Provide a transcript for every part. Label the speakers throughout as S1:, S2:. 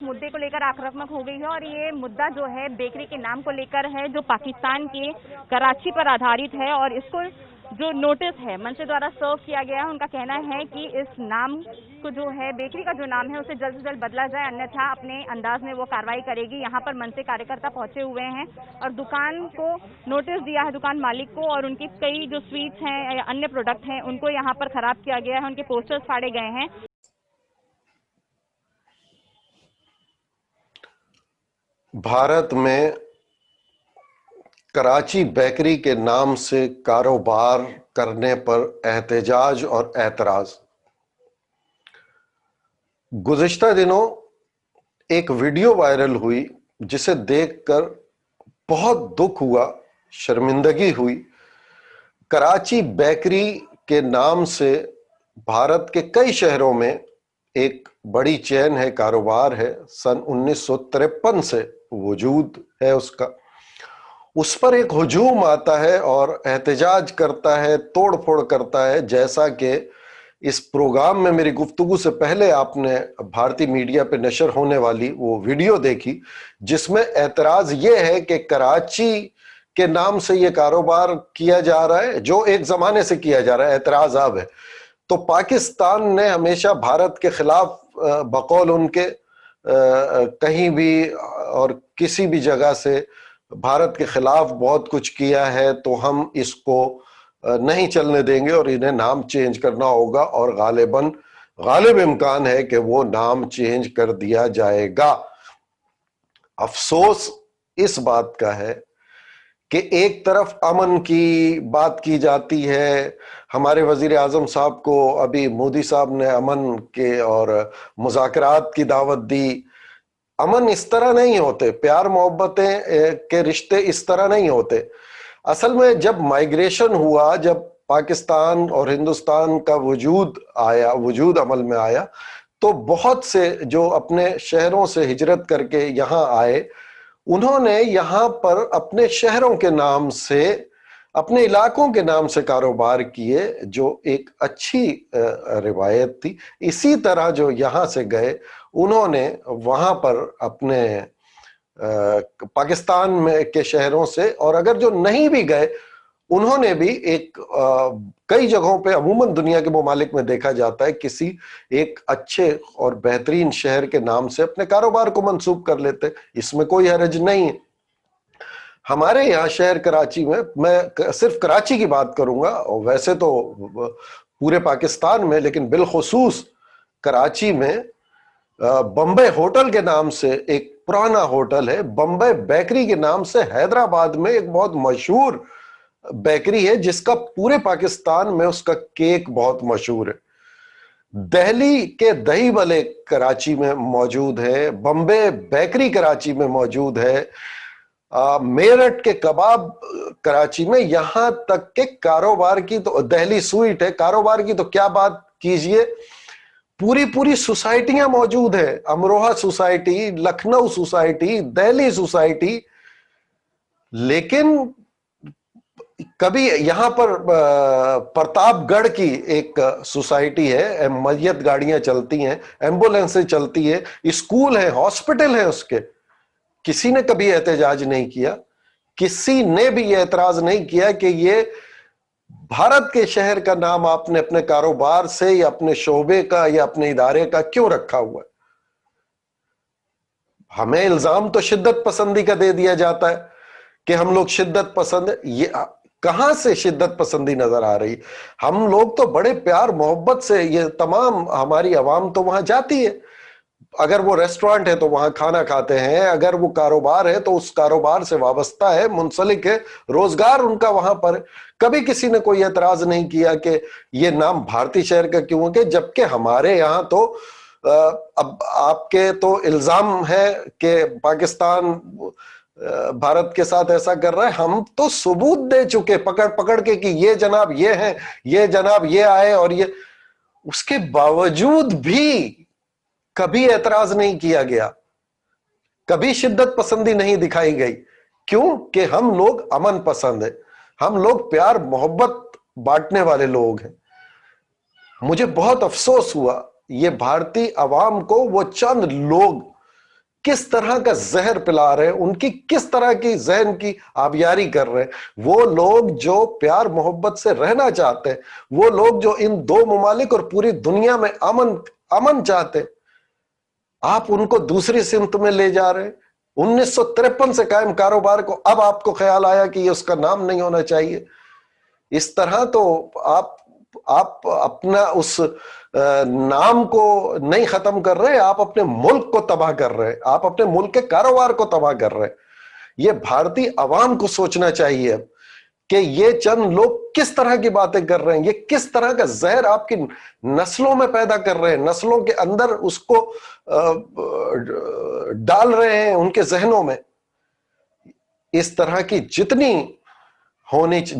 S1: मुद्दे को लेकर आक्रामक हो गई है और ये मुद्दा जो है बेकरी के नाम को लेकर है जो पाकिस्तान के कराची पर आधारित है और इसको जो नोटिस है मंच द्वारा सर्व किया गया है, उनका कहना है कि इस नाम को जो है बेकरी का जो नाम है उसे जल्द से जल्द बदला जाए, अन्यथा अपने अंदाज में वो कार्रवाई करेगी। यहाँ पर मंच से कार्यकर्ता पहुंचे हुए हैं और दुकान को नोटिस दिया है, दुकान मालिक को, और उनकी कई जो स्वीट्स हैं या अन्य प्रोडक्ट हैं उनको यहाँ पर खराब किया गया है, उनके पोस्टर्स फाड़े गए हैं।
S2: भारत में कराची बेकरी के नाम से कारोबार करने पर एहतजाज और एतराज। गुज़िश्ता दिनों एक वीडियो वायरल हुई जिसे देखकर बहुत दुख हुआ, शर्मिंदगी हुई। कराची बेकरी के नाम से भारत के कई शहरों में एक बड़ी चेन है, कारोबार है, सन 1953 से वजूद है उसका। उस पर एक हुजूम आता है और एहतजाज करता है, तोड़ फोड़ करता है, जैसा कि इस प्रोग्राम में मेरी गुफ्तगू से पहले आपने भारतीय मीडिया पे नशर होने वाली वो वीडियो देखी, जिसमें एतराज ये है कि कराची के नाम से ये कारोबार किया जा रहा है जो एक जमाने से किया जा रहा है। एतराज अब है तो पाकिस्तान ने हमेशा भारत के खिलाफ बकौल उनके कहीं भी और किसी भी जगह से भारत के खिलाफ बहुत कुछ किया है, तो हम इसको नहीं चलने देंगे और इन्हें नाम चेंज करना होगा और गालिब इम्कान है कि वो नाम चेंज कर दिया जाएगा। अफसोस इस बात का है कि एक तरफ अमन की बात की जाती है, हमारे वजीर आजम साहब को अभी मोदी साहब ने अमन के और मुज़ाकरात की दावत दी। अमन इस तरह नहीं होते, प्यार मोहब्बतें के रिश्ते इस तरह नहीं होते। असल में जब माइग्रेशन हुआ, जब पाकिस्तान और हिंदुस्तान का वजूद अमल में आया, तो बहुत से जो अपने शहरों से हिजरत करके यहाँ आए, उन्होंने यहाँ पर अपने शहरों के नाम से, अपने इलाकों के नाम से कारोबार किए, जो एक अच्छी रिवायत थी। इसी तरह जो यहाँ से गए उन्होंने वहाँ पर अपने पाकिस्तान में के शहरों से, और अगर जो नहीं भी गए उन्होंने भी एक कई जगहों पे, अमूमन दुनिया के ममालिक में देखा जाता है, किसी एक अच्छे और बेहतरीन शहर के नाम से अपने कारोबार को मंसूब कर लेते। इसमें कोई हरज नहीं है। हमारे यहाँ शहर कराची में, मैं सिर्फ कराची की बात करूंगा और वैसे तो पूरे पाकिस्तान में, लेकिन बिलखुसूस कराची में बम्बई होटल के नाम से एक पुराना होटल है, बम्बई बेकरी के नाम से हैदराबाद में एक बहुत मशहूर बेकरी है जिसका पूरे पाकिस्तान में उसका केक बहुत मशहूर है। दिल्ली के दही भल्ले कराची में मौजूद है, बम्बई बेकरी कराची में मौजूद है, मेरठ के कबाब कराची में, यहां तक के कारोबार की तो दिल्ली स्वीट है, कारोबार की तो क्या बात कीजिए, पूरी सोसाइटियां मौजूद है। Amroha society, Lucknow society, Delhi society. लेकिन कभी यहां पर प्रतापगढ़ की एक सोसाइटी है, मैयत गाड़ियां चलती हैं, एम्बुलेंसें चलती है, स्कूल है, हॉस्पिटल है, उसके किसी ने कभी एहतजाज नहीं किया। किसी ने भी ये एतराज नहीं किया कि ये भारत के शहर का नाम आपने अपने कारोबार से या अपने शोबे का या अपने इदारे का क्यों रखा हुआ है। हमें इल्जाम तो शिद्दत पसंदी का दे दिया जाता है कि हम लोग शिद्दत पसंद है। ये कहां से शिद्दत पसंदी नजर आ रही? हम लोग तो बड़े प्यार मोहब्बत से, ये तमाम हमारी आवाम तो वहां जाती है, अगर वो रेस्टोरेंट है तो वहां खाना खाते हैं, अगर वो कारोबार है तो उस कारोबार से वाबस्ता है, मुंसलिक है, रोजगार उनका वहां पर। कभी किसी ने कोई एतराज नहीं किया कि ये नाम भारतीय शहर का क्यों है, जबकि हमारे यहाँ तो अब आपके तो इल्जाम है कि पाकिस्तान भारत के साथ ऐसा कर रहा है। हम तो सबूत दे चुके पकड़ के कि ये जनाब ये हैं, ये जनाब ये आए, और ये, उसके बावजूद भी कभी एतराज नहीं किया गया, कभी शिद्दत पसंदी नहीं दिखाई गई। क्यों? कि हम लोग अमन पसंद है, हम लोग प्यार मोहब्बत बांटने वाले लोग हैं। मुझे बहुत अफसोस हुआ, ये भारतीय अवाम को वो चंद लोग کس طرح کا زہر پلا رہے ہیں، ان کی کس طرح کی ذہن کی آبیاری کر رہے ہیں۔ وہ لوگ جو پیار محبت سے رہنا چاہتے ہیں، وہ لوگ جو ان دو ممالک اور پوری دنیا میں امن چاہتے ہیں، آپ ان کو دوسری سمت میں لے جا رہے ہیں۔ 1953 سے قائم کاروبار کو اب آپ کو خیال آیا کہ یہ اس کا نام نہیں ہونا چاہیے۔ اس طرح تو آپ اپنا اس نام کو نہیں ختم کر رہے، آپ اپنے ملک کو تباہ کر رہے، آپ اپنے ملک کے کاروبار کو تباہ کر رہے۔ یہ بھارتی عوام کو سوچنا چاہیے اب کہ یہ چند لوگ کس طرح کی باتیں کر رہے ہیں، یہ کس طرح کا زہر آپ کی نسلوں میں پیدا کر رہے ہیں، نسلوں کے اندر اس کو ڈال رہے ہیں ان کے ذہنوں میں۔ اس طرح کی جتنی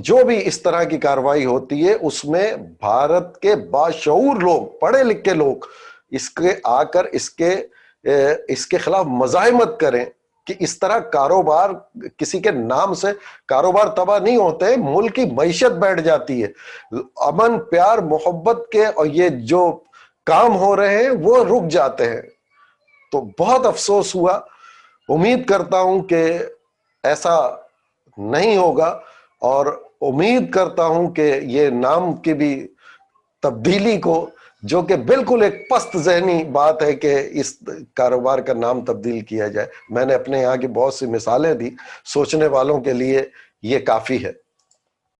S2: جو بھی اس طرح کی کارروائی ہوتی ہے، اس میں بھارت کے باشعور لوگ، پڑھے لکھے لوگ اس کے آ کر اس کے خلاف مزاحمت کریں کہ اس طرح کاروبار، کسی کے نام سے کاروبار تباہ نہیں ہوتے، ملک کی معیشت بیٹھ جاتی ہے، امن پیار محبت کے اور یہ جو کام ہو رہے ہیں وہ رک جاتے ہیں۔ تو بہت افسوس ہوا، امید کرتا ہوں کہ ایسا نہیں ہوگا، اور امید کرتا ہوں کہ یہ نام کی بھی تبدیلی کو، جو کہ بالکل ایک پست ذہنی بات ہے کہ اس کاروبار کا نام تبدیل کیا جائے۔ میں نے اپنے یہاں کی بہت سی مثالیں دی، سوچنے والوں کے لیے یہ کافی ہے۔